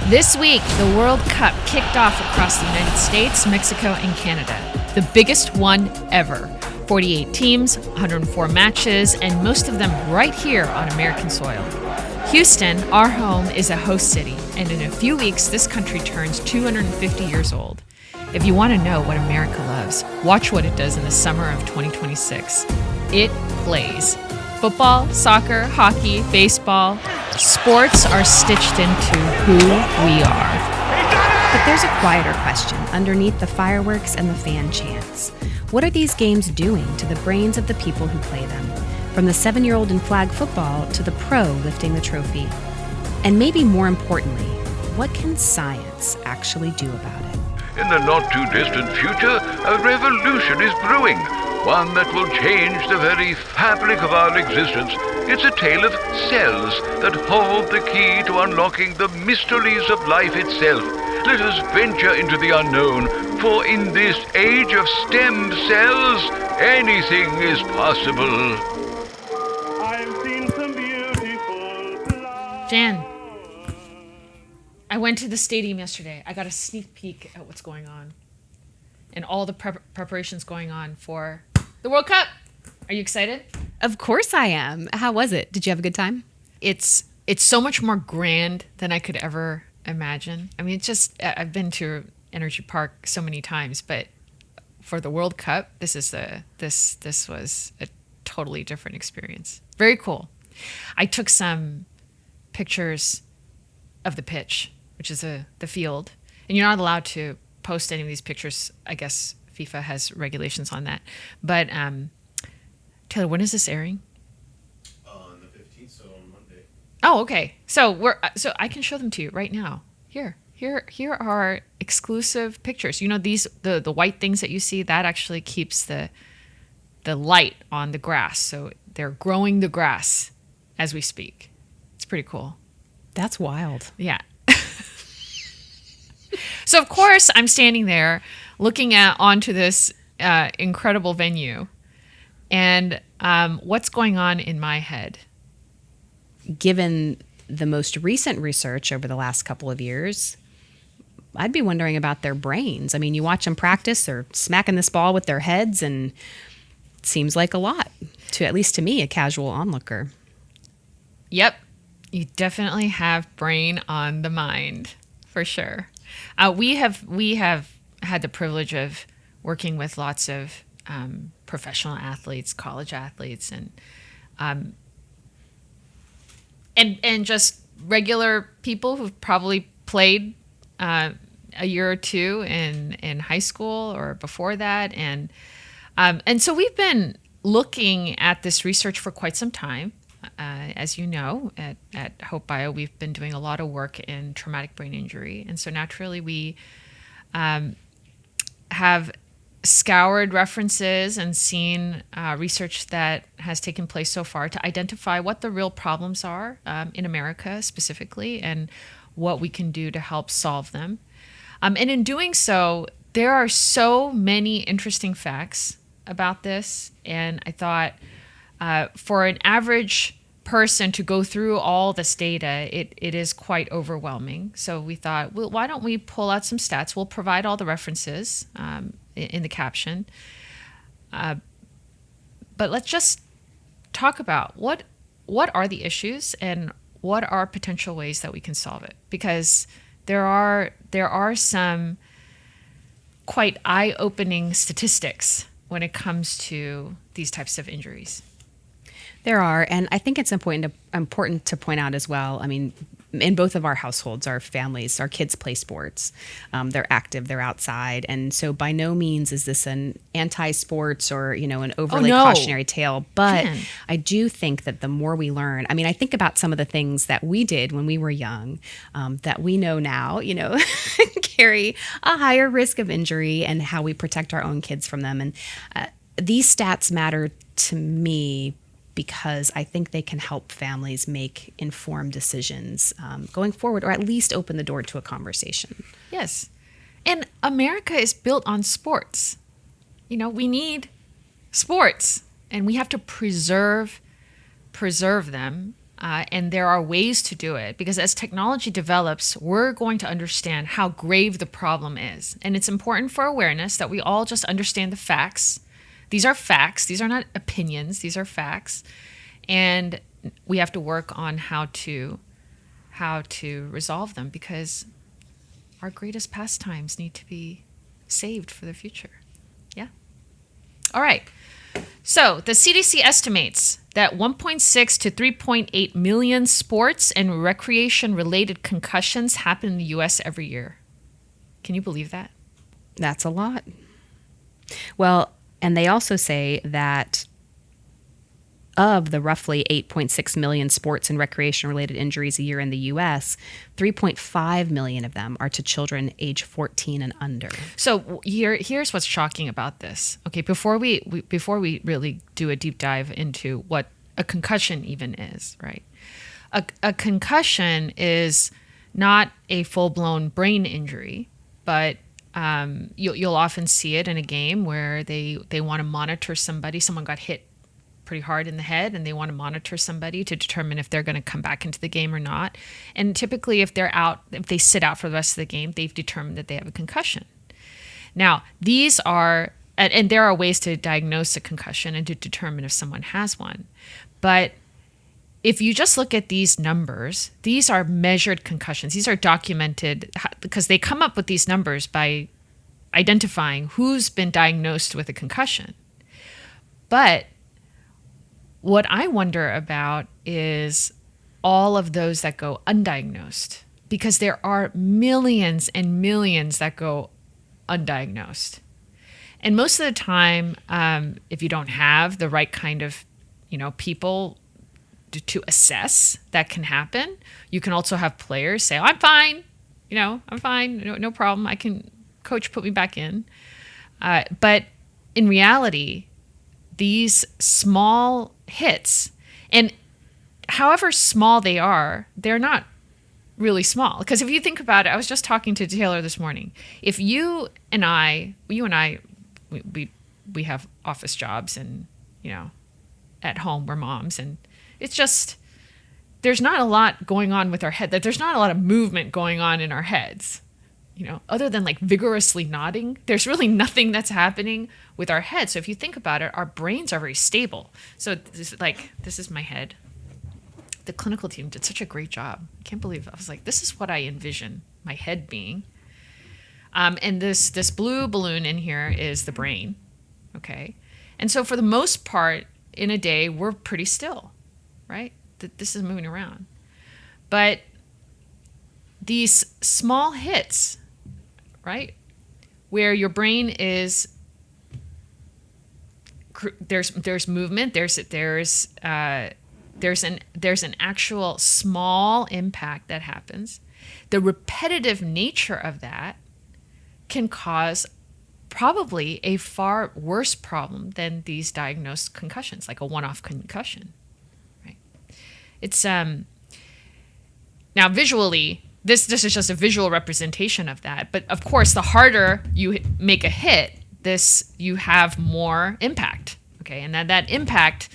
This week, the World Cup kicked off across the United States, Mexico, and Canada. The biggest one ever. 48 teams, 104 matches, and most of them right here on American soil. Houston, our home, is a host city, and in a few weeks, this country turns 250 years old. If you want to know what America loves, watch what it does in the summer of 2026. It plays. Football, soccer, hockey, baseball, sports are stitched into who we are. But there's a quieter question underneath the fireworks and the fan chants. What are these games doing to the brains of the people who play them? From the 7-year-old in flag football to the pro lifting the trophy. And maybe more importantly, what can science actually do about it? In the not-too-distant future, a revolution is brewing, one that will change the very fabric of our existence. It's a tale of cells that hold the key to unlocking the mysteries of life itself. Let us venture into the unknown, for in this age of stem cells, anything is possible. I've seen some beautiful flowers. Jan, I went to the stadium yesterday. I got a sneak peek at what's going on and all the preparations going on for the World Cup. Are you excited? Of course I am. How was it? Did you have a good time? It's so much more grand than I could ever imagine. I mean, it's just, I've been to Energy Park so many times, but for the World Cup, this was a totally different experience. Very cool. I took some pictures of the pitch, which is the field, and you're not allowed to post any of these pictures. I guess FIFA has regulations on that. But Taylor, when is this airing? On the 15th, so on Monday. Oh, okay. So I can show them to you right now. Here are exclusive pictures. You know, these the white things that you see, that actually keeps the light on the grass. So they're growing the grass as we speak. It's pretty cool. That's wild. Yeah. So of course I'm standing there looking onto this incredible venue, and what's going on in my head? Given the most recent research over the last couple of years, I'd be wondering about their brains. I mean, you watch them practice, they're smacking this ball with their heads, and it seems like a lot, at least to me, a casual onlooker. Yep. You definitely have brain on the mind, for sure. We have had the privilege of working with lots of professional athletes, college athletes, and just regular people who've probably played a year or two in high school or before that, and so we've been looking at this research for quite some time. As you know, at Hope Bio, we've been doing a lot of work in traumatic brain injury. And so naturally we have scoured references and seen research that has taken place so far to identify what the real problems are in America specifically, and what we can do to help solve them. And in doing so, there are so many interesting facts about this. And I thought for an average person to go through all this data, it is quite overwhelming. So we thought, well, why don't we pull out some stats? We'll provide all the references in the caption. But let's just talk about what are the issues and what are potential ways that we can solve it. Because there are some quite eye-opening statistics when it comes to these types of injuries. There are, and I think it's important to point out as well. I mean, in both of our households, our families, our kids play sports. They're active, they're outside, and so by no means is this an anti-sports or an overly cautionary tale. But I do think that the more we learn, I mean, I think about some of the things that we did when we were young, that we know now, carry a higher risk of injury, and how we protect our own kids from them. And these stats matter to me because I think they can help families make informed decisions going forward, or at least open the door to a conversation. Yes. And America is built on sports. We need sports, and we have to preserve them And there are ways to do it, because as technology develops, we're going to understand how grave the problem is. And it's important for awareness that we all just understand the facts. These are facts. These are not opinions. These are facts. And we have to work on how to resolve them, because our greatest pastimes need to be saved for the future. Yeah. All right. So the CDC estimates that 1.6 to 3.8 million sports and recreation-related concussions happen in the U.S. every year. Can you believe that? That's a lot. Well, and they also say that of the roughly 8.6 million sports and recreation-related injuries a year in the U.S., 3.5 million of them are to children age 14 and under. So here's what's shocking about this. Okay, before we really do a deep dive into what a concussion even is, right? A concussion is not a full-blown brain injury, but you'll often see it in a game where they want to monitor somebody. Someone got hit pretty hard in the head, and they want to monitor somebody to determine if they're going to come back into the game or not. And typically, if they sit out for the rest of the game, they've determined that they have a concussion. Now, these are, and there are ways to diagnose a concussion and to determine if someone has one. But if you just look at these numbers, these are measured concussions. These are documented because they come up with these numbers by identifying who's been diagnosed with a concussion. But what I wonder about is all of those that go undiagnosed, because there are millions and millions that go undiagnosed. And most of the time, if you don't have the right kind of, people to assess, that can happen. You can also have players say, I'm fine, I'm fine, no problem. Coach put me back in. But in reality, these small hits, and however small they are, they're not really small. Because if you think about it, I was just talking to Taylor this morning. If you and I, we have office jobs, and, at home we're moms, and it's just, there's not a lot going on with our head, that there's not a lot of movement going on in our heads. Other than like vigorously nodding, there's really nothing that's happening with our head. So if you think about it, our brains are very stable. So this is my head. The clinical team did such a great job. I can't believe it. I was like, this is what I envision my head being. And this blue balloon in here is the brain. Okay. And so for the most part in a day, we're pretty still, right? This is moving around. But these small hits, right, where your brain is, there's movement, there's an actual small impact that happens. The repetitive nature of that can cause probably a far worse problem than these diagnosed concussions, like a one-off concussion, right? It's now visually, this is just a visual representation of that. But of course, the harder you make a hit, you have more impact. Okay, and that impact,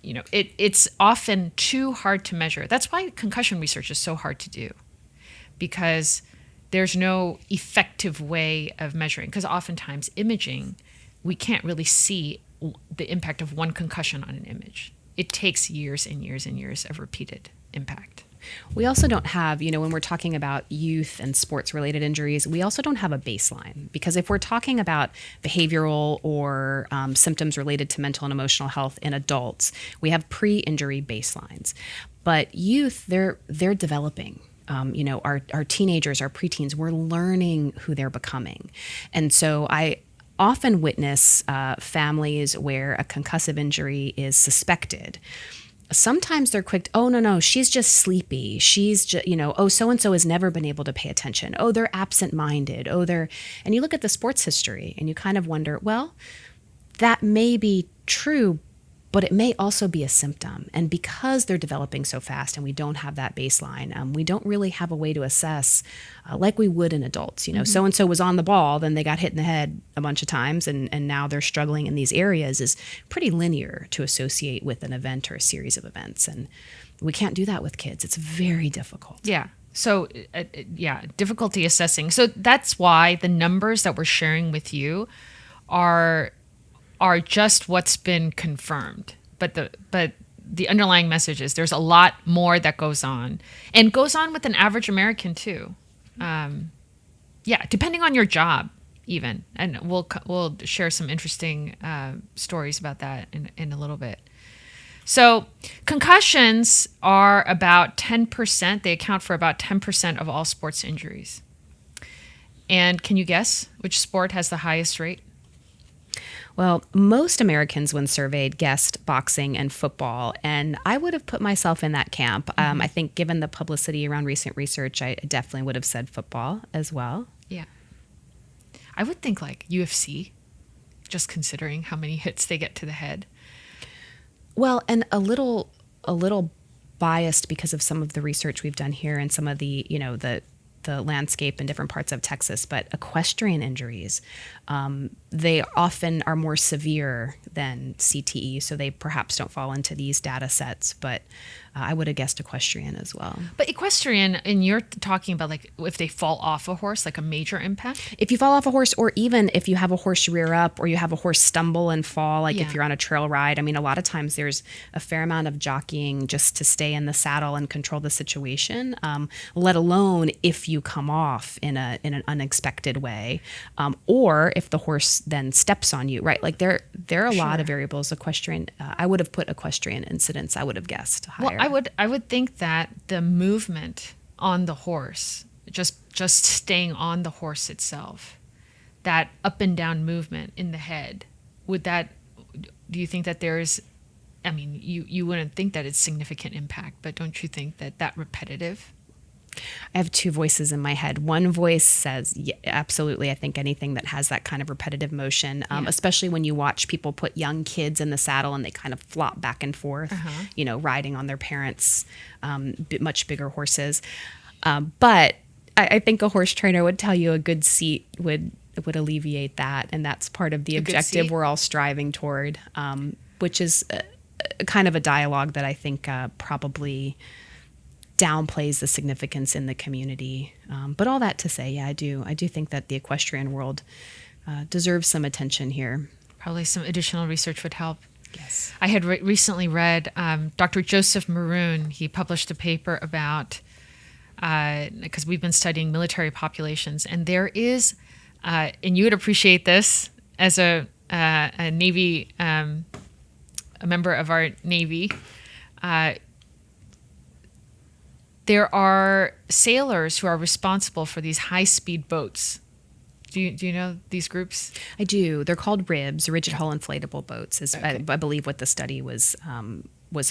it's often too hard to measure. That's why concussion research is so hard to do, because there's no effective way of measuring. Because oftentimes imaging, we can't really see the impact of one concussion on an image. It takes years and years and years of repeated impact. We also don't have, when we're talking about youth and sports-related injuries, we also don't have a baseline. Because if we're talking about behavioral or symptoms related to mental and emotional health in adults, we have pre-injury baselines. But youth, they're developing. Our teenagers, our preteens, we're learning who they're becoming. And so I often witness families where a concussive injury is suspected. Sometimes they're quick, oh, no, she's just sleepy. She's just, so-and-so has never been able to pay attention. Oh, they're absent-minded. And you look at the sports history and you kind of wonder, well, that may be true, but it may also be a symptom. And because they're developing so fast and we don't have that baseline, we don't really have a way to assess like we would in adults. So-and-so was on the ball, then they got hit in the head a bunch of times, and now they're struggling in these areas is pretty linear to associate with an event or a series of events. And we can't do that with kids. It's very difficult. Yeah. So, difficulty assessing. So that's why the numbers that we're sharing with you are just what's been confirmed. But the underlying message is there's a lot more that goes on, and goes on with an average American too. Depending on your job, even. And we'll share some interesting stories about that in a little bit. So concussions are about 10%. They account for about 10% of all sports injuries. And can you guess which sport has the highest rate? Well, most Americans, when surveyed, guessed boxing and football, and I would have put myself in that camp. I think given the publicity around recent research, I definitely would have said football as well. Yeah. I would think like UFC, just considering how many hits they get to the head. Well, and a little biased because of some of the research we've done here and some of the, the landscape in different parts of Texas, but equestrian injuries, they often are more severe than CTE, so they perhaps don't fall into these data sets, but I would have guessed equestrian as well. But equestrian, and you're talking about like if they fall off a horse, like a major impact? If you fall off a horse, or even if you have a horse rear up, or you have a horse stumble and fall, like if you're on a trail ride, I mean, a lot of times there's a fair amount of jockeying just to stay in the saddle and control the situation, let alone if you come off in an unexpected way, or if the horse then steps on you, right? Like there are a lot of variables. Equestrian, I would have put equestrian incidents, I would have guessed higher. Well, I would think that the movement on the horse, just staying on the horse itself, that up and down movement in the head, do you think that there's, I mean, you wouldn't think that it's significant impact, but don't you think that repetitive? I have two voices in my head. One voice says, yeah, absolutely. I think anything that has that kind of repetitive motion, especially when you watch people put young kids in the saddle and they kind of flop back and forth, riding on their parents' much bigger horses. But I think a horse trainer would tell you a good seat would alleviate that. And that's part of the objective we're all striving toward, which is kind of a dialogue that I think probably downplays the significance in the community. But all that to say, I do think that the equestrian world deserves some attention here. Probably some additional research would help. Yes. I had recently read Dr. Joseph Maroon. He published a paper about, because we've been studying military populations, and there is, and you would appreciate this as a Navy, a member of our Navy, there are sailors who are responsible for these high-speed boats. Do you know these groups? I do. They're called RIBs, rigid hull inflatable boats, is I believe what the study was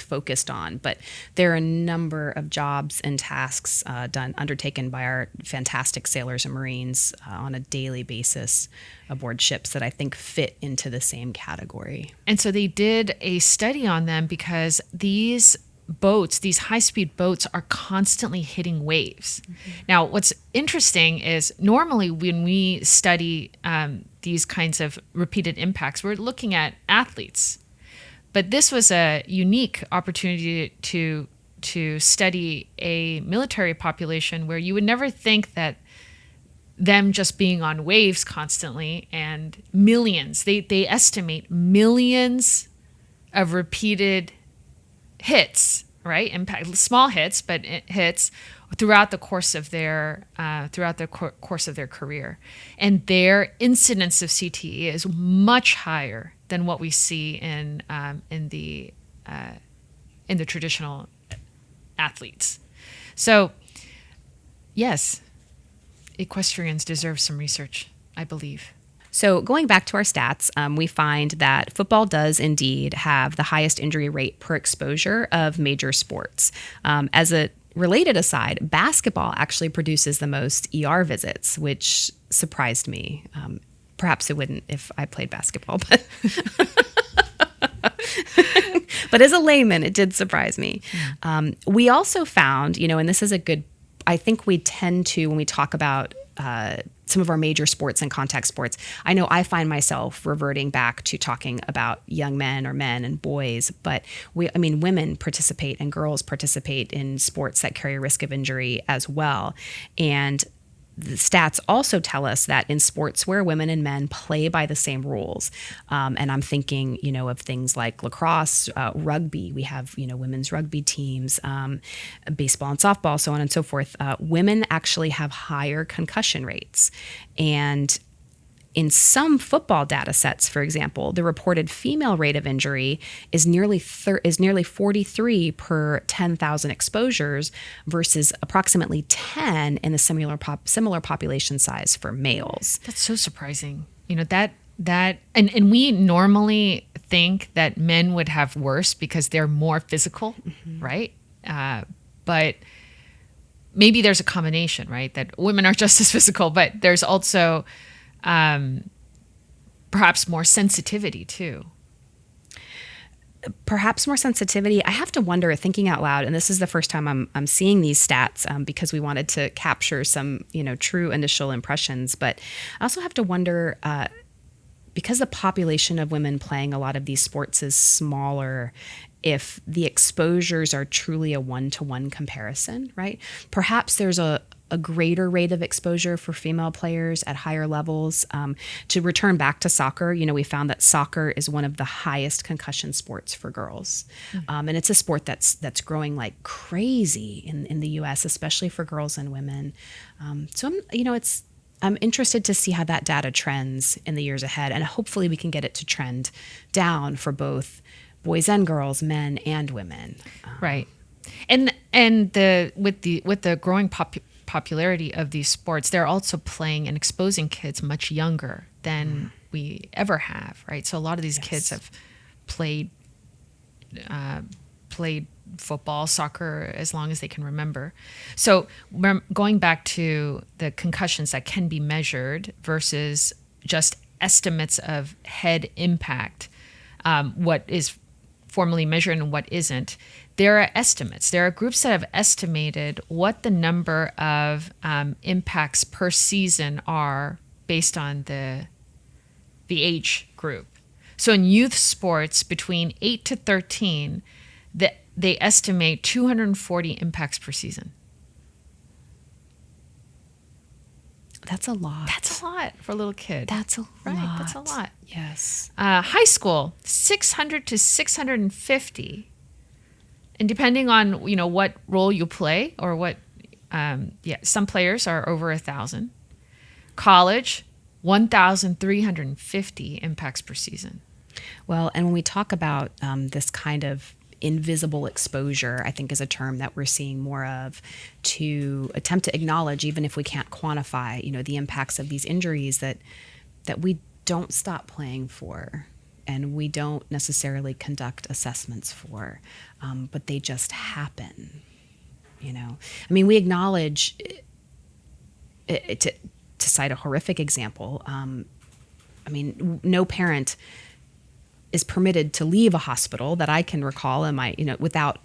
focused on. But there are a number of jobs and tasks undertaken by our fantastic sailors and Marines on a daily basis aboard ships that I think fit into the same category. And so they did a study on them because these boats, these high-speed boats, are constantly hitting waves. Mm-hmm. Now, what's interesting is normally when we study these kinds of repeated impacts, we're looking at athletes. But this was a unique opportunity to study a military population where you would never think that them just being on waves constantly, and millions, they estimate millions of repeated hits, right? Impact, small hits, but hits throughout the course of their career, and their incidence of CTE is much higher than what we see in the traditional athletes. So, yes, equestrians deserve some research, I believe. So going back to our stats, we find that football does indeed have the highest injury rate per exposure of major sports. As a related aside, basketball actually produces the most ER visits, which surprised me. Perhaps it wouldn't if I played basketball, but But as a layman, it did surprise me. We also found, and this is a good, I think we tend to, when we talk about some of our major sports and contact sports, I know I find myself reverting back to talking about young men or men and boys, but women participate and girls participate in sports that carry a risk of injury as well. And the stats also tell us that in sports where women and men play by the same rules, and I'm thinking, of things like lacrosse, rugby, we have, women's rugby teams, baseball and softball, so on and so forth, women actually have higher concussion rates. And in some football data sets, for example, the reported female rate of injury is nearly 43 per 10,000 exposures versus approximately 10 in the similar population size for males. That's so surprising. And we normally think that men would have worse because they're more physical, right? But maybe there's a combination, right? That women are just as physical, but there's also perhaps more sensitivity too. Perhaps more sensitivity. I have to wonder, thinking out loud, and this is the first time I'm seeing these stats because we wanted to capture some, true initial impressions. But I also have to wonder, because the population of women playing a lot of these sports is smaller, if the exposures are truly a one-to-one comparison, right? Perhaps there's a greater rate of exposure for female players at higher levels. To return back to soccer, we found that soccer is one of the highest concussion sports for girls. And it's a sport that's growing like crazy in the US, especially for girls and women. So I'm interested to see how that data trends in the years ahead, and hopefully we can get it to trend down for both boys and girls, men and women. Right. And with the growing popularity of these sports, they're also playing and exposing kids much younger than we ever have, right? So a lot of these kids have played football, soccer, as long as they can remember. So going back to the concussions that can be measured versus just estimates of head impact, what is formally measured and what isn't, there are estimates. There are groups that have estimated what the number of impacts per season are based on the age group. So in youth sports between 8 to 13, they estimate 240 impacts per season. That's a lot. That's a lot for a little kid. That's a lot. Right, that's a lot. Yes. High school, 600 to 650. And depending on, what role you play or what, some players are over 1,000. College, 1,350 impacts per season. Well, and when we talk about this kind of invisible exposure, I think is a term that we're seeing more of, to attempt to acknowledge, even if we can't quantify, the impacts of these injuries that we don't stop playing for, and we don't necessarily conduct assessments for, but they just happen. We acknowledge it, to cite a horrific example. No parent is permitted to leave a hospital that I can recall without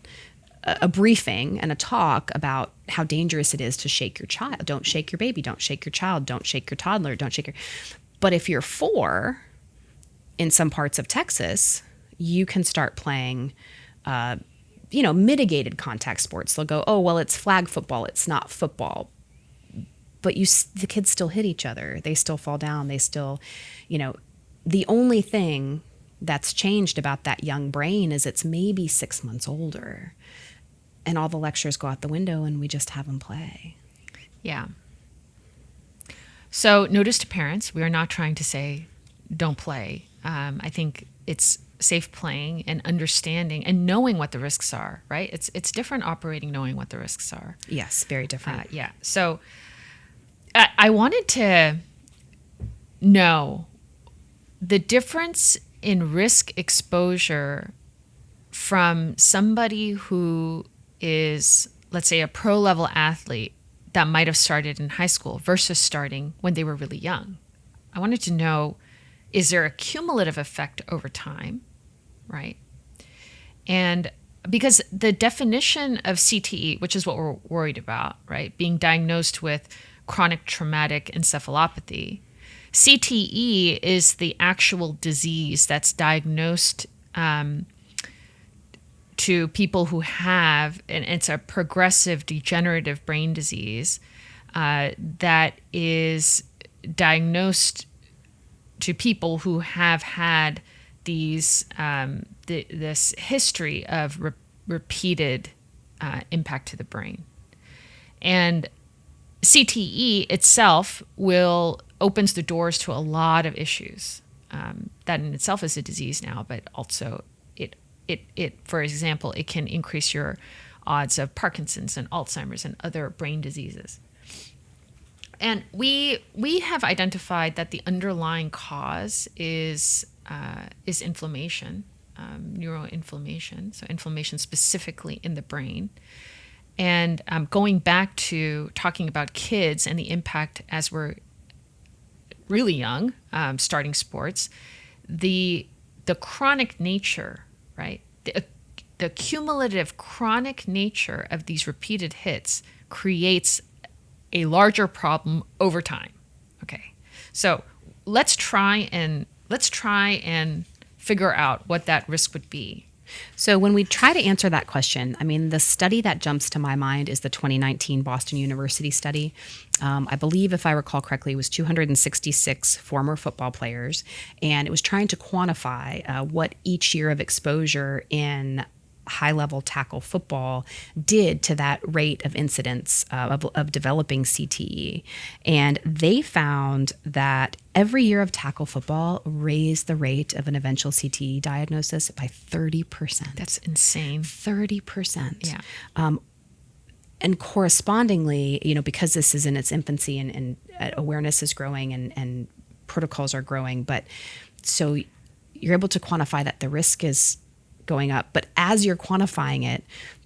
a briefing and a talk about how dangerous it is to shake your child. Don't shake your baby. Don't shake your child. Don't shake your toddler. But if you're 4, in some parts of Texas, you can start playing, mitigated contact sports. They'll go, oh, well, it's flag football. It's not football. But the kids still hit each other. They still fall down. They still, the only thing that's changed about that young brain is it's maybe 6 months older, and all the lectures go out the window and we just have them play. Yeah. So notice to parents, we are not trying to say don't play. I think it's safe playing and understanding and knowing what the risks are, right? It's different operating knowing what the risks are. Yes, very different. Yeah. So I wanted to know the difference in risk exposure from somebody who is, let's say, a pro level athlete that might have started in high school versus starting when they were really young. I wanted to know, is there a cumulative effect over time, right? And because the definition of CTE, which is what we're worried about, right, being diagnosed with chronic traumatic encephalopathy, CTE is the actual disease that's diagnosed to people who have, and it's a progressive degenerative brain disease that is diagnosed to people who have had these this history of repeated impact to the brain. And CTE itself opens the doors to a lot of issues. That in itself is a disease now, but also it for example, it can increase your odds of Parkinson's and Alzheimer's and other brain diseases. And we have identified that the underlying cause is inflammation, neuroinflammation, so inflammation specifically in the brain. And going back to talking about kids and the impact as we're really young, starting sports, the chronic nature, right? The cumulative chronic nature of these repeated hits creates a larger problem over time. Okay, so let's try and figure out what that risk would be. So when we try to answer that question, I mean, the study that jumps to my mind is the 2019 Boston University study. I believe, if I recall correctly, it was 266 former football players, and it was trying to quantify what each year of exposure in high-level tackle football did to that rate of incidence of developing CTE. And they found that every year of tackle football raised the rate of an eventual CTE diagnosis by 30%. That's insane. 30%. Yeah. And correspondingly, because this is in its infancy and awareness is growing and protocols are growing, but so you're able to quantify that the risk is going up. But as you're quantifying it,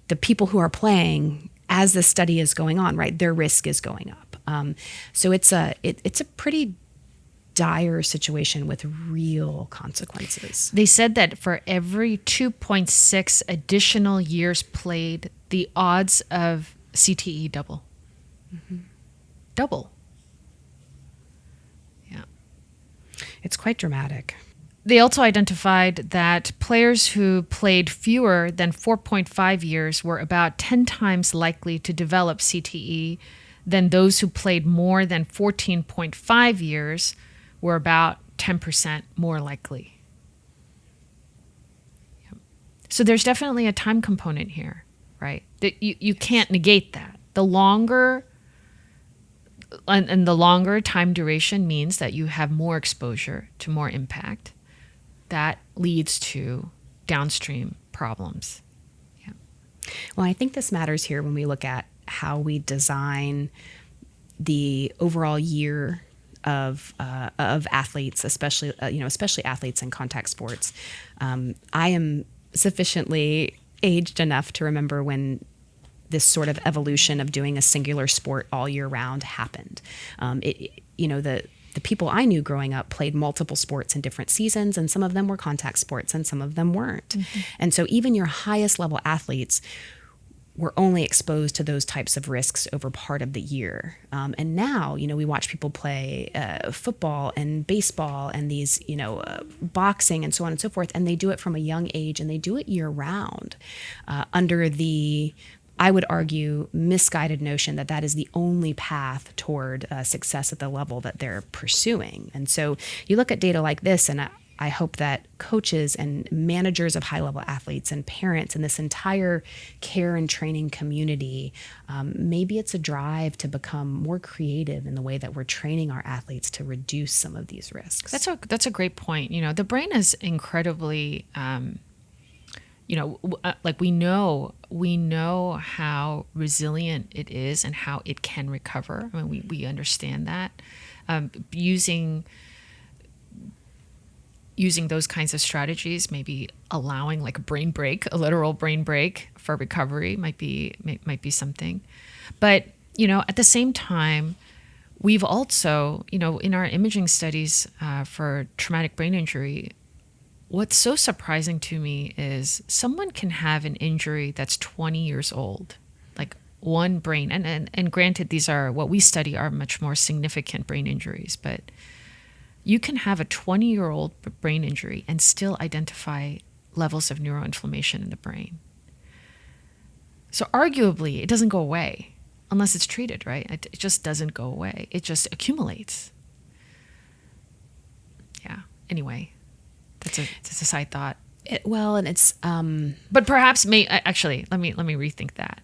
the people who are playing, as the study is going on, right, their risk is going up. So it's a pretty dire situation with real consequences. They said that for every 2.6 additional years played, the odds of CTE double. Mm-hmm. Double. Yeah. It's quite dramatic. They also identified that players who played fewer than 4.5 years were about 10 times likely to develop CTE than those who played more than 14.5 years were about 10% more likely. Yep. So there's definitely a time component here, right? That you can't negate that. The longer time duration means that you have more exposure to more impact. That leads to downstream problems. Yeah. Well, I think this matters here when we look at how we design the overall year of athletes, especially athletes in contact sports. I am sufficiently aged enough to remember when this sort of evolution of doing a singular sport all year round happened. The people I knew growing up played multiple sports in different seasons, and some of them were contact sports and some of them weren't. Mm-hmm. And so even your highest level athletes were only exposed to those types of risks over part of the year. And now, we watch people play football and baseball and these, boxing and so on and so forth, and they do it from a young age and they do it year round under the, I would argue, misguided notion that that is the only path toward success at the level that they're pursuing. And so you look at data like this, and I hope that coaches and managers of high-level athletes and parents and this entire care and training community, maybe it's a drive to become more creative in the way that we're training our athletes to reduce some of these risks. That's a great point. The brain is incredibly... like we know how resilient it is and how it can recover. I mean, we understand that. Using those kinds of strategies, maybe allowing like a literal brain break for recovery might be something. But, at the same time, we've also, in our imaging studies for traumatic brain injury, what's so surprising to me is someone can have an injury that's 20 years old, like one brain. And granted, these are what we study are much more significant brain injuries, but you can have a 20-year-old brain injury and still identify levels of neuroinflammation in the brain. So arguably, it doesn't go away unless it's treated, right? It just doesn't go away. It just accumulates. Yeah. Anyway, that's a side thought. And it's But perhaps actually, let me rethink that.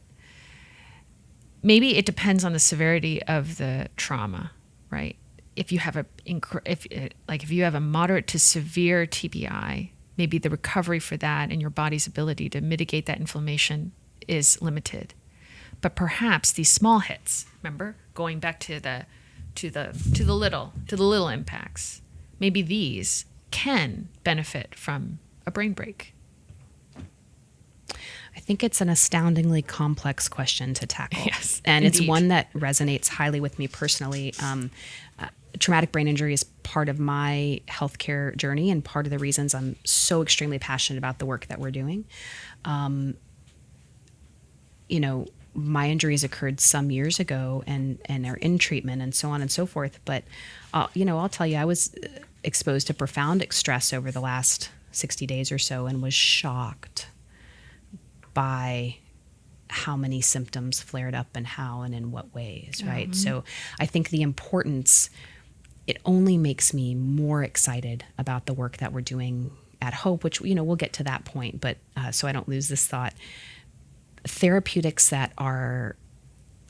Maybe it depends on the severity of the trauma, right? If you have if you have a moderate to severe TBI, maybe the recovery for that and your body's ability to mitigate that inflammation is limited. But perhaps these small hits, remember, going back to the little impacts, maybe these can benefit from a brain break. I think it's an astoundingly complex question to tackle. Yes, and indeed. It's one that resonates highly with me personally. Traumatic brain injury is part of my healthcare journey and part of the reasons I'm so extremely passionate about the work that we're doing. My injuries occurred some years ago and are in treatment and so on and so forth. But, I'll tell you, I was exposed to profound stress over the last 60 days or so and was shocked by how many symptoms flared up and how and in what ways, right? Mm-hmm. So I think the importance, it only makes me more excited about the work that we're doing at Hope, which, we'll get to that point, but so I don't lose this thought. Therapeutics that are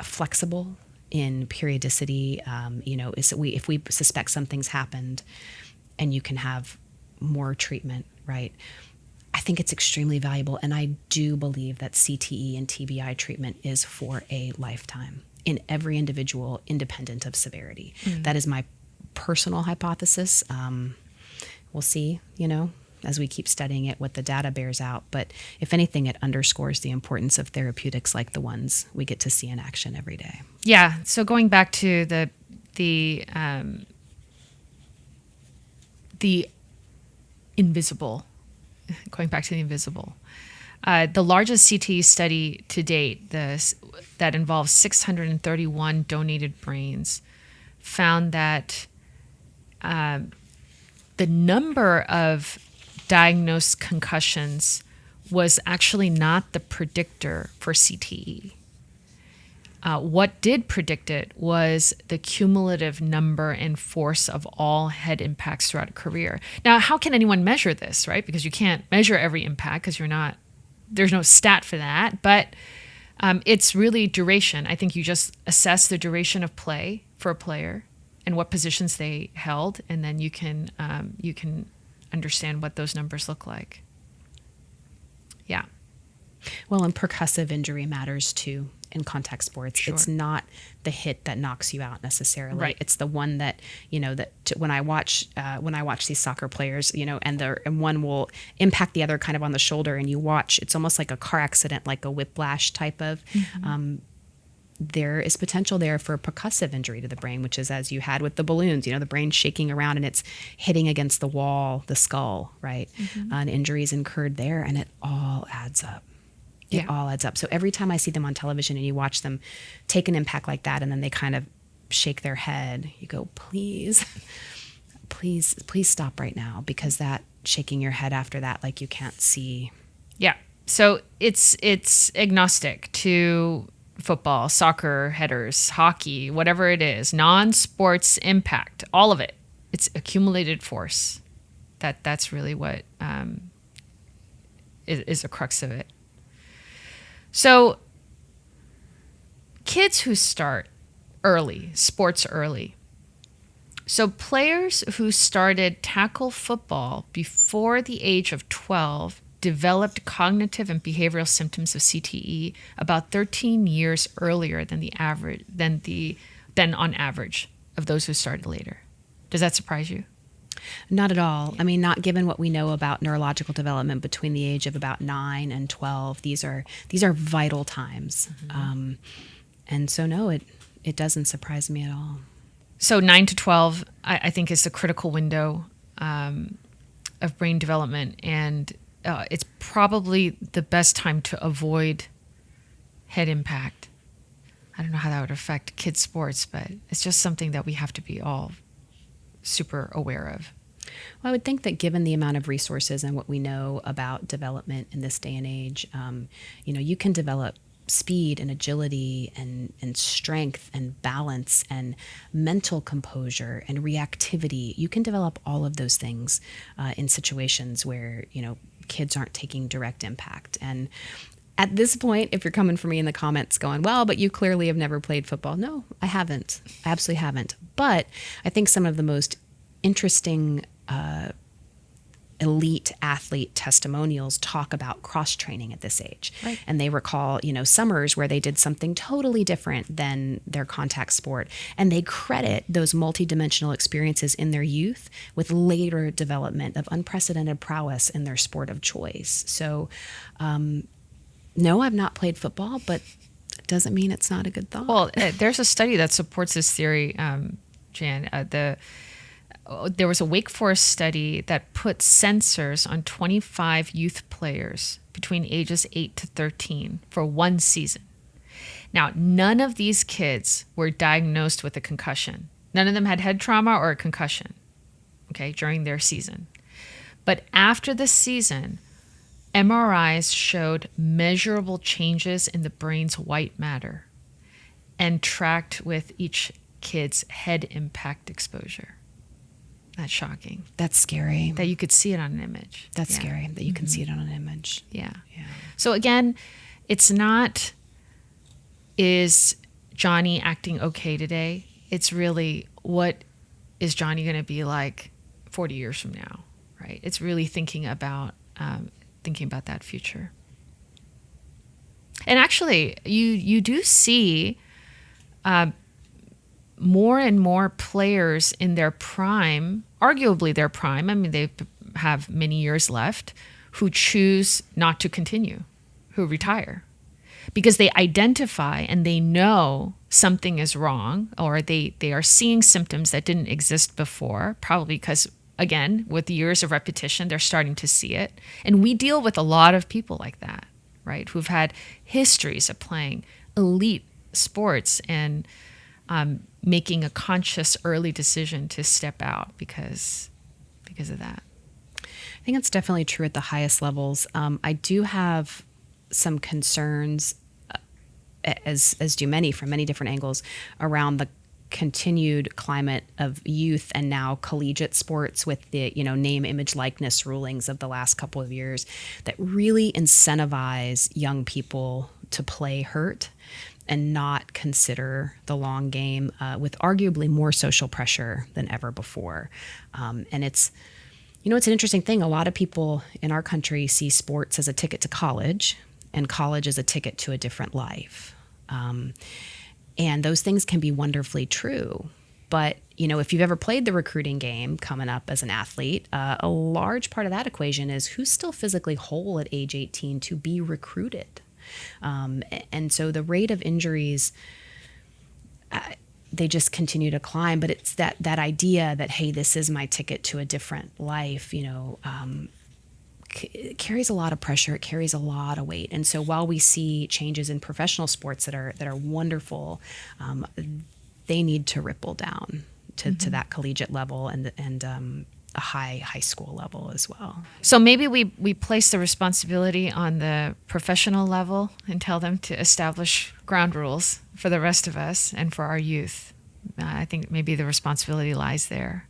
flexible in periodicity, is that if we suspect something's happened and you can have more treatment, right? I think it's extremely valuable. And I do believe that CTE and TBI treatment is for a lifetime in every individual, independent of severity. Mm. That is my personal hypothesis. We'll see, as we keep studying it, what the data bears out. But if anything, it underscores the importance of therapeutics like the ones we get to see in action every day. Yeah. So going back to the invisible, the largest CTE study to date, that involves 631 donated brains, found that the number of diagnosed concussions was actually not the predictor for CTE. What did predict it was the cumulative number and force of all head impacts throughout a career. Now, how can anyone measure this, right? Because you can't measure every impact because there's no stat for that. But it's really duration. I think you just assess the duration of play for a player and what positions they held, and then you can understand what those numbers look like. Yeah. Well, and percussive injury matters too in contact sports. Sure. It's not the hit that knocks you out necessarily. Right. It's the one that, when I watch these soccer players, and one will impact the other kind of on the shoulder, and you watch, it's almost like a car accident, like a whiplash type of, there is potential there for a percussive injury to the brain, which is as you had with the balloons, the brain shaking around and it's hitting against the wall, the skull, right? Mm-hmm. And injuries incurred there, and it all adds up. It all adds up. So every time I see them on television and you watch them take an impact like that and then they kind of shake their head, you go, please stop right now, because that shaking your head after that, like you can't see. Yeah. So it's agnostic to football, soccer, headers, hockey, whatever it is, non-sports impact, all of it. It's accumulated force. That's really what is the crux of it. So kids who start early, sports early. So players who started tackle football before the age of 12 developed cognitive and behavioral symptoms of CTE about 13 years earlier than on average of those who started later. Does that surprise you? Not at all. I mean, not given what we know about neurological development between the age of about 9 and 12. These are vital times. Mm-hmm. And so, no, it doesn't surprise me at all. So 9 to 12, I think, is the critical window. of brain development, and it's probably the best time to avoid head impact. I don't know how that would affect kids' sports, but it's just something that we have to be all super aware of. Well, I would think that given the amount of resources and what we know about development in this day and age, you can develop speed and agility and strength and balance and mental composure and reactivity. You can develop all of those things in situations where, kids aren't taking direct impact. And at this point, if you're coming for me in the comments going, well, but you clearly have never played football. No, I haven't. I absolutely haven't. But I think some of the most interesting elite athlete testimonials talk about cross-training at this age. Right. And they recall, summers where they did something totally different than their contact sport. And they credit those multidimensional experiences in their youth with later development of unprecedented prowess in their sport of choice. So, no, I've not played football, but it doesn't mean it's not a good thought. Well, there's a study that supports this theory, Jan. There was a Wake Forest study that put sensors on 25 youth players between ages 8 to 13 for one season. Now, none of these kids were diagnosed with a concussion. None of them had head trauma or a concussion, during their season. But after the season, MRIs showed measurable changes in the brain's white matter and tracked with each kid's head impact exposure. That's shocking. That's scary. That you could see it on an image. That's scary that you can see it on an image. Yeah. So again, it's not, is Johnny acting okay today? It's really, what is Johnny going to be like 40 years from now, right? It's really thinking about that future. And actually, you do see more and more players in their prime, arguably their prime, I mean, they have many years left, who choose not to continue, who retire. Because they identify and they know something is wrong, or they are seeing symptoms that didn't exist before, probably because, again, with years of repetition, they're starting to see it. And we deal with a lot of people like that, right, who've had histories of playing elite sports and making a conscious early decision to step out because of that. I think it's definitely true at the highest levels. I do have some concerns, as do many from many different angles, around the continued climate of youth and now collegiate sports with the name, image, likeness rulings of the last couple of years that really incentivize young people to play hurt and not consider the long game, with arguably more social pressure than ever before. And it's an interesting thing. A lot of people in our country see sports as a ticket to college, and college as a ticket to a different life. And those things can be wonderfully true. But, if you've ever played the recruiting game coming up as an athlete, a large part of that equation is who's still physically whole at age 18 to be recruited. And so the rate of injuries, they just continue to climb. But it's that idea that, hey, this is my ticket to a different life, it carries a lot of pressure. It carries a lot of weight. And so while we see changes in professional sports that are wonderful, they need to ripple down to that collegiate level and a high school level as well. So maybe we place the responsibility on the professional level and tell them to establish ground rules for the rest of us and for our youth. I think maybe the responsibility lies there.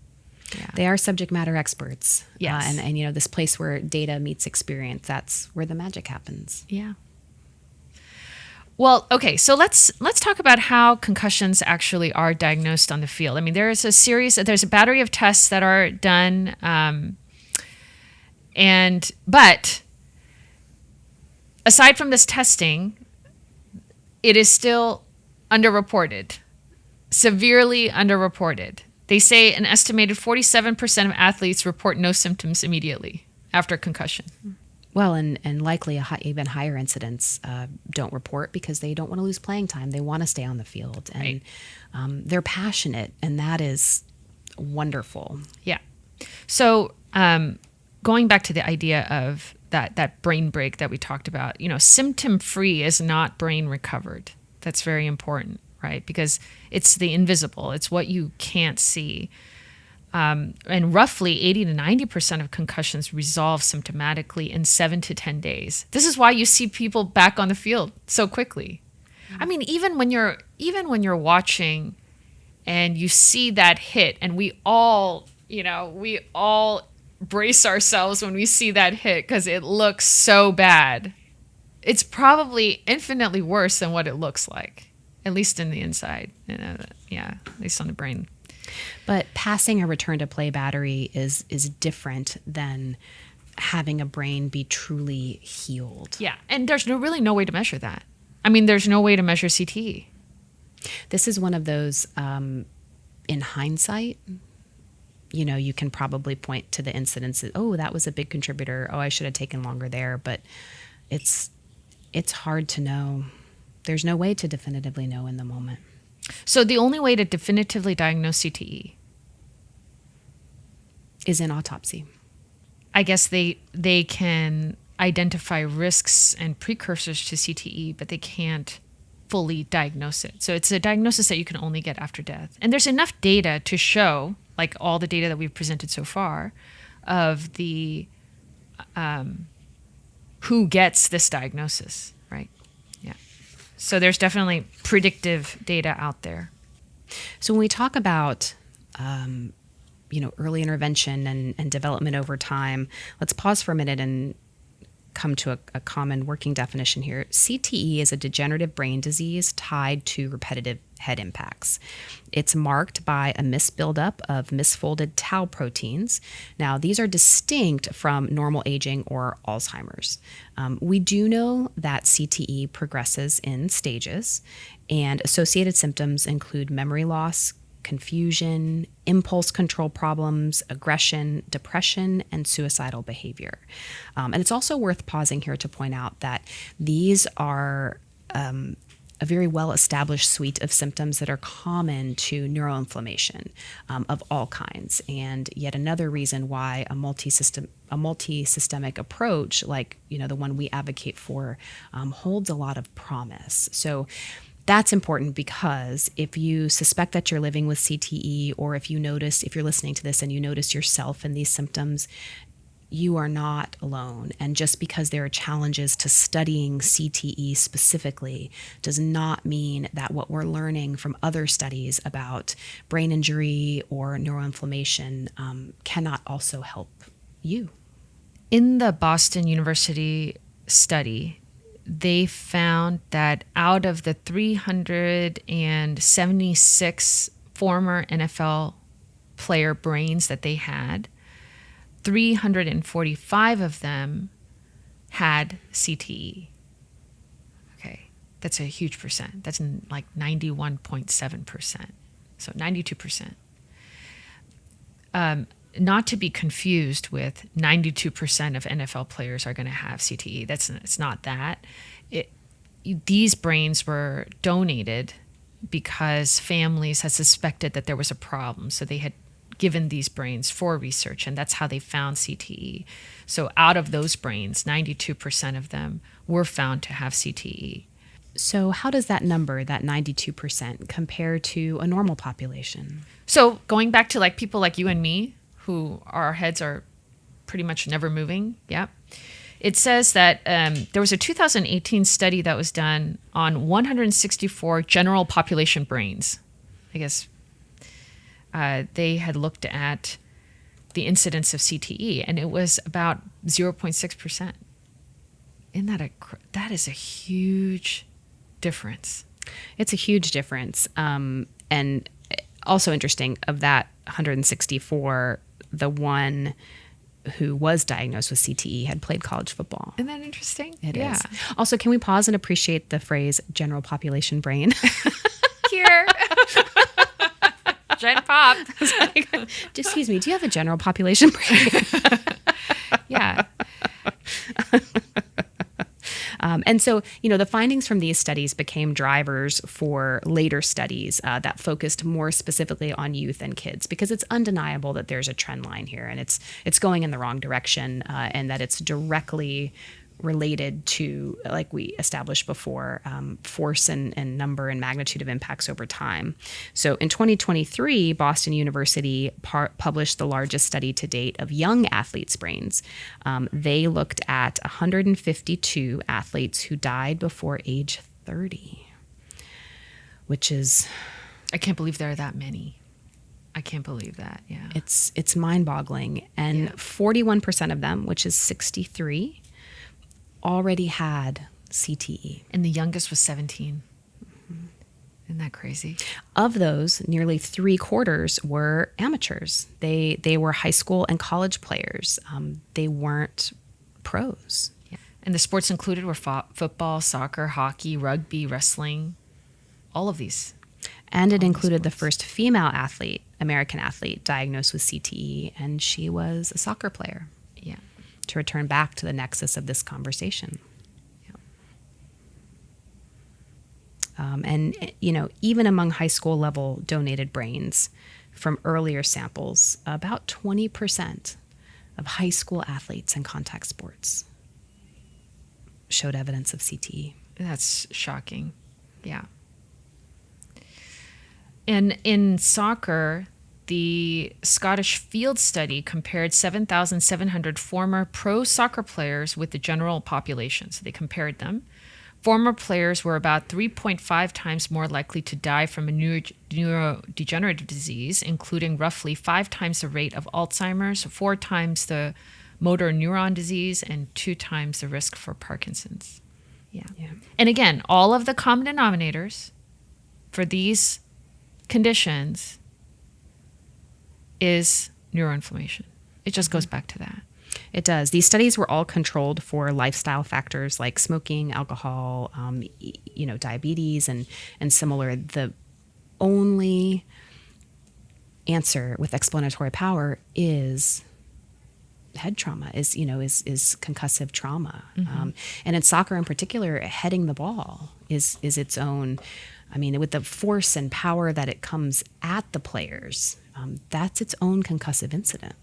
Yeah. They are subject matter experts. Yes. And this place where data meets experience, that's where the magic happens. Yeah. Well, okay, so let's talk about how concussions actually are diagnosed on the field. I mean, there's a battery of tests that are done, but aside from this testing, it is still underreported, severely underreported. They say an estimated 47% of athletes report no symptoms immediately after concussion. Well, and likely even higher incidents don't report because they don't want to lose playing time. They want to stay on the field. And right. They're passionate, and that is wonderful. Yeah. So going back to the idea of that brain break that we talked about, symptom-free is not brain recovered. That's very important, right? Because it's the invisible. It's what you can't see. And roughly 80 to 90% of concussions resolve symptomatically in 7 to 10 days. This is why you see people back on the field so quickly. I mean, even when you're watching and you see that hit, and we all brace ourselves when we see that hit because it looks so bad. It's probably infinitely worse than what it looks like, at least in the inside. At least on the brain. But passing a return to play battery is different than having a brain be truly healed. Yeah, and there's really no way to measure that. I mean, there's no way to measure CTE. This is one of those, in hindsight, you can probably point to the incidents. Oh, that was a big contributor. Oh, I should have taken longer there. But it's hard to know. There's no way to definitively know in the moment. So the only way to definitively diagnose CTE is in autopsy. I guess they can identify risks and precursors to CTE, but they can't fully diagnose it. So it's a diagnosis that you can only get after death. And there's enough data to show, like all the data that we've presented so far, of the who gets this diagnosis, right? Yeah. So there's definitely predictive data out there. So when we talk about early intervention and development over time, let's pause for a minute and come to a common working definition here. CTE is a degenerative brain disease tied to repetitive head impacts. It's marked by a misbuildup of misfolded tau proteins. Now, these are distinct from normal aging or Alzheimer's. We do know that CTE progresses in stages, and associated symptoms include memory loss, confusion, impulse control problems, aggression, depression, and suicidal behavior. And it's also worth pausing here to point out that these are a very well-established suite of symptoms that are common to neuroinflammation of all kinds. And yet another reason why a multi-systemic approach, like the one we advocate for, holds a lot of promise. So that's important because if you suspect that you're living with CTE, or if you're listening to this and you notice yourself in these symptoms, you are not alone. And just because there are challenges to studying CTE specifically does not mean that what we're learning from other studies about brain injury or neuroinflammation cannot also help you. In the Boston University study, they found that out of the 376 former NFL player brains that they had, 345 of them had CTE. Okay, that's a huge percent. That's like 91.7%. So 92%. Not to be confused with 92% of NFL players are going to have CTE. It's not that. These brains were donated because families had suspected that there was a problem. So they had given these brains for research, and that's how they found CTE. So out of those brains, 92% of them were found to have CTE. So how does that number, that 92%, compare to a normal population? So going back to like people like you and me, who our heads are pretty much never moving. Yeah. It says that there was a 2018 study that was done on 164 general population brains. I guess they had looked at the incidence of CTE, and it was about 0.6%. That is a huge difference. It's a huge difference. And also interesting, of that 164, the one who was diagnosed with CTE had played college football. Isn't that interesting? It is. Also, can we pause and appreciate the phrase general population brain? Here. Gen Pop. Excuse me, do you have a general population brain? Yeah. And And so, the findings from these studies became drivers for later studies that focused more specifically on youth and kids, because it's undeniable that there's a trend line here, and it's going in the wrong direction, and that it's directly related to, like we established before, force and number and magnitude of impacts over time. So in 2023, Boston University published the largest study to date of young athletes' brains. They looked at 152 athletes who died before age 30, which is... I can't believe there are that many. I can't believe that, yeah. It's mind-boggling. And 41% of them, which is 63, already had CTE. And the youngest was 17. Isn't that crazy? Of those, nearly 3/4 were amateurs. They were high school and college players. They weren't pros. Yeah. And the sports included were football, soccer, hockey, rugby, wrestling, all of these. And it included the first female athlete, American athlete, diagnosed with CTE, and she was a soccer player. Yeah. To return back to the nexus of this conversation. And, even among high school level donated brains from earlier samples, about 20% of high school athletes in contact sports showed evidence of CTE. That's shocking. Yeah. And in soccer, the Scottish Field Study compared 7,700 former pro soccer players with the general population. So they compared them. Former players were about 3.5 times more likely to die from a neurodegenerative disease, including roughly 5 times the rate of Alzheimer's, 4 times the motor neuron disease, and 2 times the risk for Parkinson's. Yeah. And again, all of the common denominators for these conditions is neuroinflammation. It just goes back to that. It does. These studies were all controlled for lifestyle factors like smoking, alcohol, diabetes, and similar. The only answer with explanatory power is head trauma, is concussive trauma. Mm-hmm. And in soccer in particular, heading the ball is its own. I mean, with the force and power that it comes at the players, that's its own concussive incident.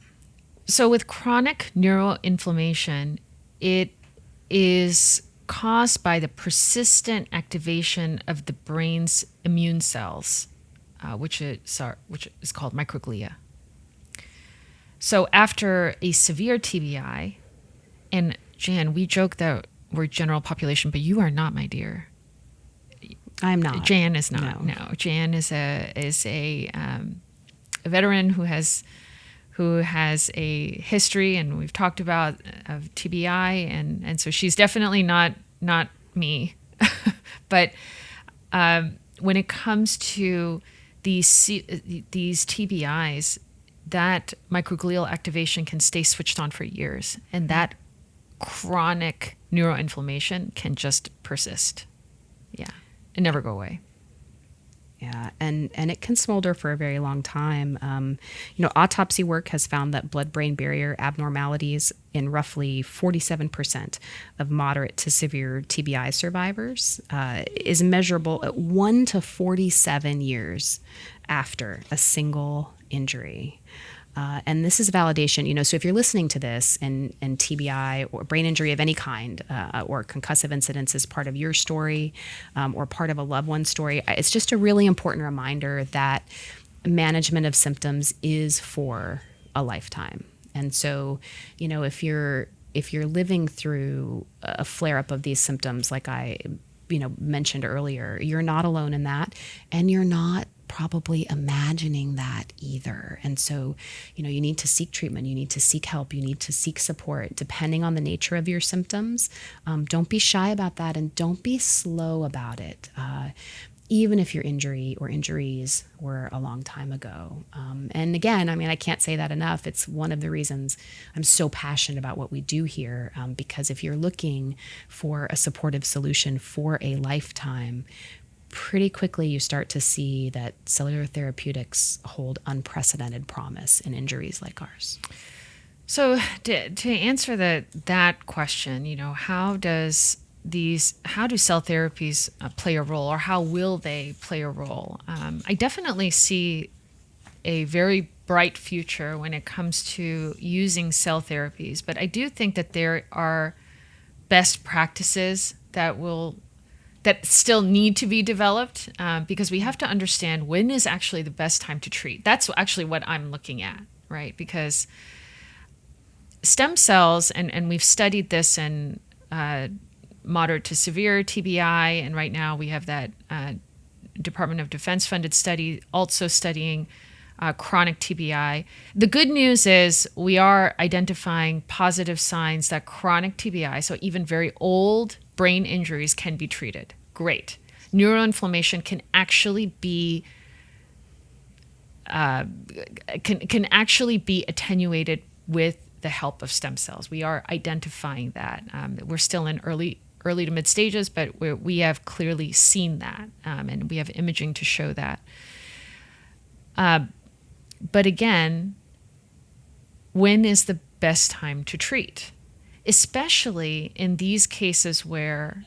So with chronic neuroinflammation, it is caused by the persistent activation of the brain's immune cells, which is called microglia. So after a severe TBI, and Jan, we joke that we're general population, but you are not, my dear. I'm not. Jan is not. No. Jan is a veteran who has a history, and we've talked about of TBI, and so she's definitely not me. But when it comes to these TBIs, that microglial activation can stay switched on for years, and that chronic neuroinflammation can just persist. Yeah, and never go away. Yeah, and it can smolder for a very long time. Autopsy work has found that blood-brain barrier abnormalities in roughly 47% of moderate to severe TBI survivors is measurable at 1 to 47 years after a single injury. And this is validation, so if you're listening to this and TBI or brain injury of any kind or concussive incidents is part of your story or part of a loved one's story, it's just a really important reminder that management of symptoms is for a lifetime. And so, if you're living through a flare-up of these symptoms, like I mentioned earlier, you're not alone in that, and you're not probably imagining that either. And so, you need to seek treatment, you need to seek help, you need to seek support, depending on the nature of your symptoms. Don't be shy about that, and don't be slow about it, even if your injury or injuries were a long time ago. And again, I can't say that enough. It's one of the reasons I'm so passionate about what we do here, because if you're looking for a supportive solution for a lifetime, pretty quickly you start to see that cellular therapeutics hold unprecedented promise in injuries like ours. So to answer that question, how does how do cell therapies play a role, or how will they play a role? I definitely see a very bright future when it comes to using cell therapies, but I do think that there are best practices that still need to be developed, because we have to understand when is actually the best time to treat. That's actually what I'm looking at, right? Because stem cells, and we've studied this in moderate to severe TBI, and right now we have that Department of Defense funded study also studying chronic TBI. The good news is we are identifying positive signs that chronic TBI, so even very old brain injuries, can be treated. Great. Neuroinflammation can actually be attenuated with the help of stem cells. We are identifying that. We're still in early to mid stages, but we have clearly seen that, and we have imaging to show that. But again, when is the best time to treat? Especially in these cases where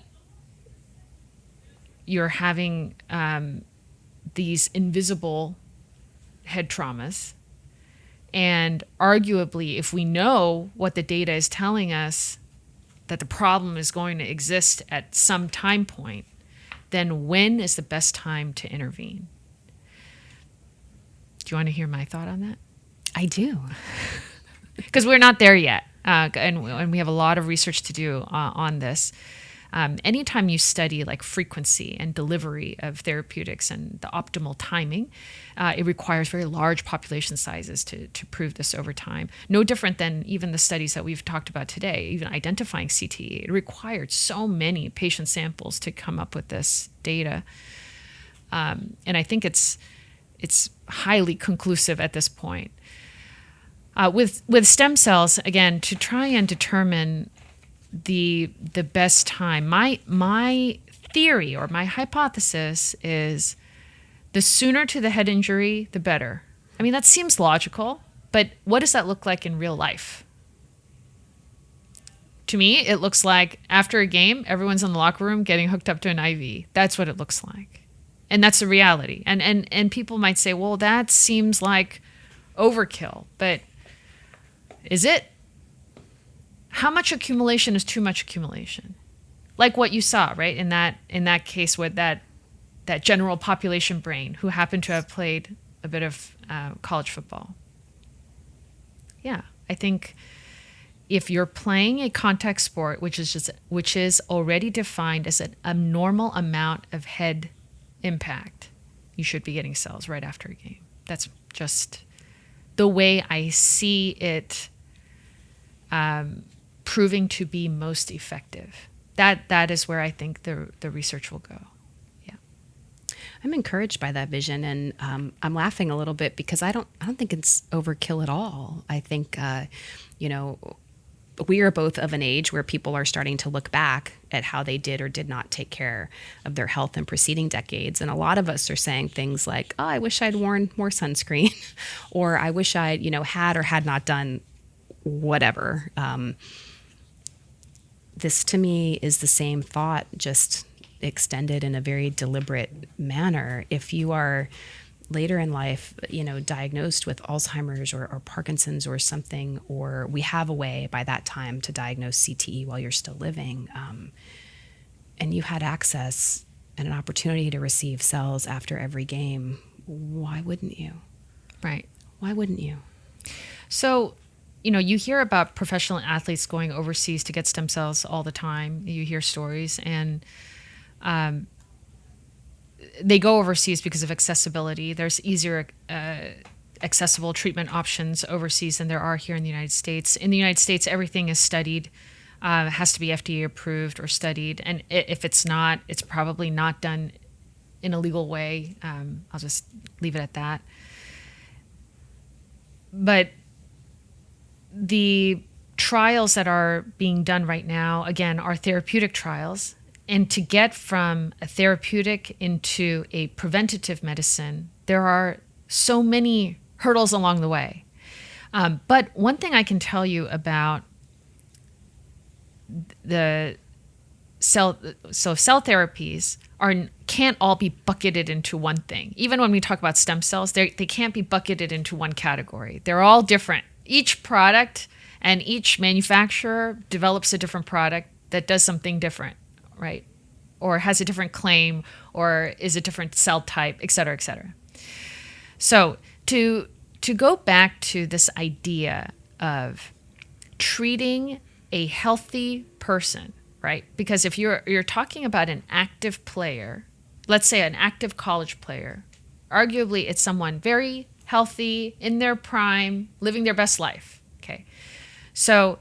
you're having these invisible head traumas. And arguably, if we know what the data is telling us, that the problem is going to exist at some time point, then when is the best time to intervene? Do you want to hear my thought on that? I do. Because we're not there yet, and we have a lot of research to do on this. Anytime you study like frequency and delivery of therapeutics and the optimal timing, it requires very large population sizes to prove this over time. No different than even the studies that we've talked about today, even identifying CTE. It required so many patient samples to come up with this data. And I think it's highly conclusive at this point. With stem cells, again, to try and determine the best time, my theory or my hypothesis is the sooner to the head injury, the better. I mean, that seems logical, but what does that look like in real life? To me, it looks like after a game, everyone's in the locker room getting hooked up to an IV. That's what it looks like. And that's the reality. And people might say, well, that seems like overkill, but is it? How much accumulation is too much accumulation? Like what you saw, right? In that case with that general population brain who happened to have played a bit of college football. Yeah, I think if you're playing a contact sport, which is already defined as an abnormal amount of head impact, you should be getting cells right after a game. That's just the way I see it proving to be most effective. That is where I think the research will go. Yeah, I'm encouraged by that vision, and I'm laughing a little bit because I don't think it's overkill at all. I think we are both of an age where people are starting to look back at how they did or did not take care of their health in preceding decades. And a lot of us are saying things like, oh, I wish I'd worn more sunscreen, or I wish I'd, had or had not done whatever. This to me is the same thought, just extended in a very deliberate manner. If you are later in life, diagnosed with Alzheimer's or Parkinson's or something, or we have a way by that time to diagnose CTE while you're still living, and you had access and an opportunity to receive cells after every game, why wouldn't you? Right. Why wouldn't you? So, you hear about professional athletes going overseas to get stem cells all the time. You hear stories, and they go overseas because of accessibility. There's easier accessible treatment options overseas than there are here in the United States. In the United States, everything is studied, has to be FDA approved or studied. And if it's not, it's probably not done in a legal way. I'll just leave it at that. But the trials that are being done right now, again, are therapeutic trials. And to get from a therapeutic into a preventative medicine, there are so many hurdles along the way. But one thing I can tell you about the cell therapies can't all be bucketed into one thing. Even when we talk about stem cells, they can't be bucketed into one category. They're all different. Each product and each manufacturer develops a different product that does something different, right? Or has a different claim, or is a different cell type, et cetera, et cetera. So to go back to this idea of treating a healthy person, right? Because if you're talking about an active player, let's say an active college player, arguably it's someone very healthy, in their prime, living their best life, okay? So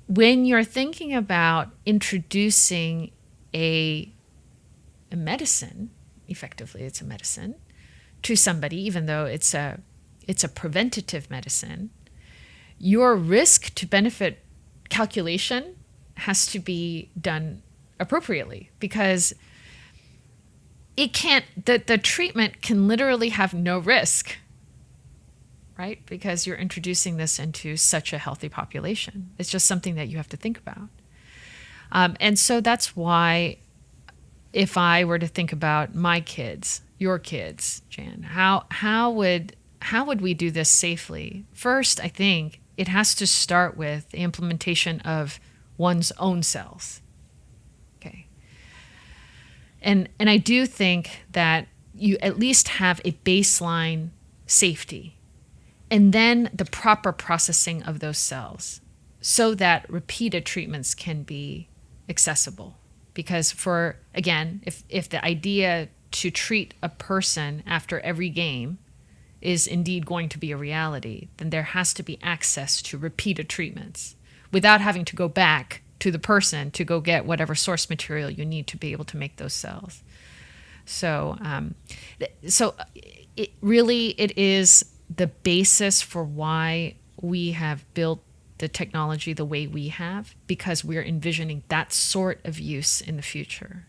when you're thinking about introducing a medicine, effectively it's a medicine, to somebody, even though it's a preventative medicine, your risk to benefit calculation has to be done appropriately, because the treatment can literally have no risk, right? Because you're introducing this into such a healthy population. It's just something that you have to think about. And so that's why, if I were to think about my kids, your kids, Jan, how would we do this safely? First, I think it has to start with the implementation of one's own cells. Okay. And I do think that you at least have a baseline safety, and then the proper processing of those cells so that repeated treatments can be accessible. Because if the idea to treat a person after every game is indeed going to be a reality, then there has to be access to repeated treatments without having to go back to the person to go get whatever source material you need to be able to make those cells. So it is the basis for why we have built the technology the way we have, because we're envisioning that sort of use in the future.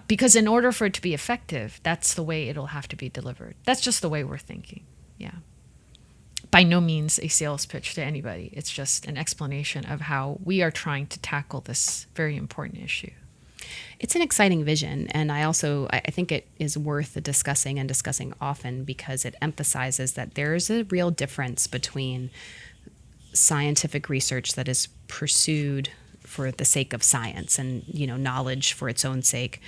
Because in order for it to be effective, that's the way it'll have to be delivered. That's just the way we're thinking. Yeah. By no means a sales pitch to anybody. It's just an explanation of how we are trying to tackle this very important issue. It's an exciting vision, and I think it is worth discussing often, because it emphasizes that there's a real difference between scientific research that is pursued for the sake of science and, knowledge for its own sake,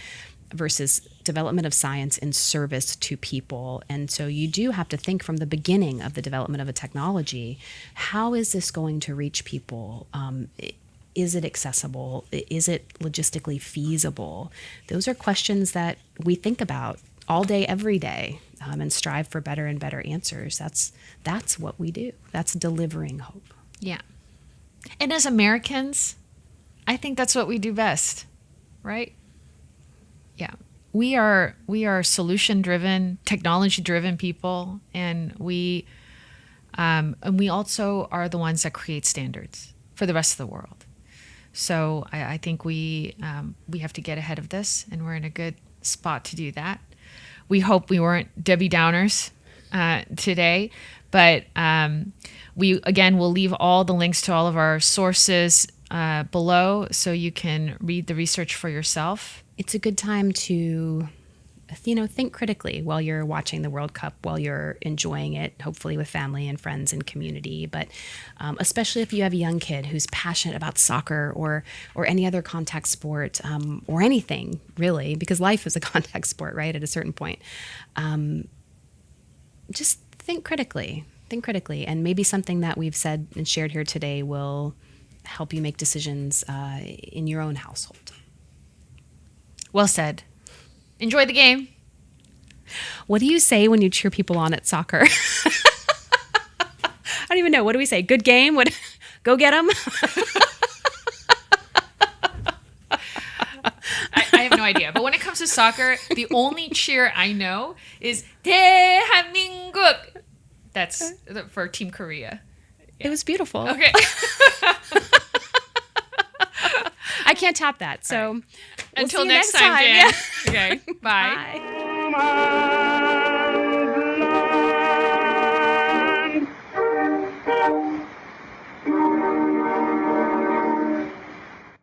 versus development of science in service to people. And so you do have to think from the beginning of the development of a technology, how is this going to reach people? Is it accessible? Is it logistically feasible? Those are questions that we think about all day, every day, and strive for better and better answers. That's what we do. That's delivering hope. Yeah. And as Americans, I think that's what we do best, right? Yeah. We are solution-driven, technology-driven people, and we also are the ones that create standards for the rest of the world. So I think we have to get ahead of this, and we're in a good spot to do that. We hope we weren't Debbie Downers today, but we'll leave all the links to all of our sources below, so you can read the research for yourself. It's a good time to, think critically while you're watching the World Cup, while you're enjoying it, hopefully with family and friends and community. But especially if you have a young kid who's passionate about soccer or any other contact sport, or anything really, because life is a contact sport, right? At a certain point, just think critically, and maybe something that we've said and shared here today will help you make decisions in your own household. Well said. Enjoy the game. What do you say when you cheer people on at soccer? I don't even know. What do we say? Good game? Go get them? I have no idea. But when it comes to soccer, the only cheer I know is 대한민국. That's for Team Korea. Yeah. It was beautiful. Okay. I can't top that. So until next time, Dan. Yeah. Okay. Bye. Bye.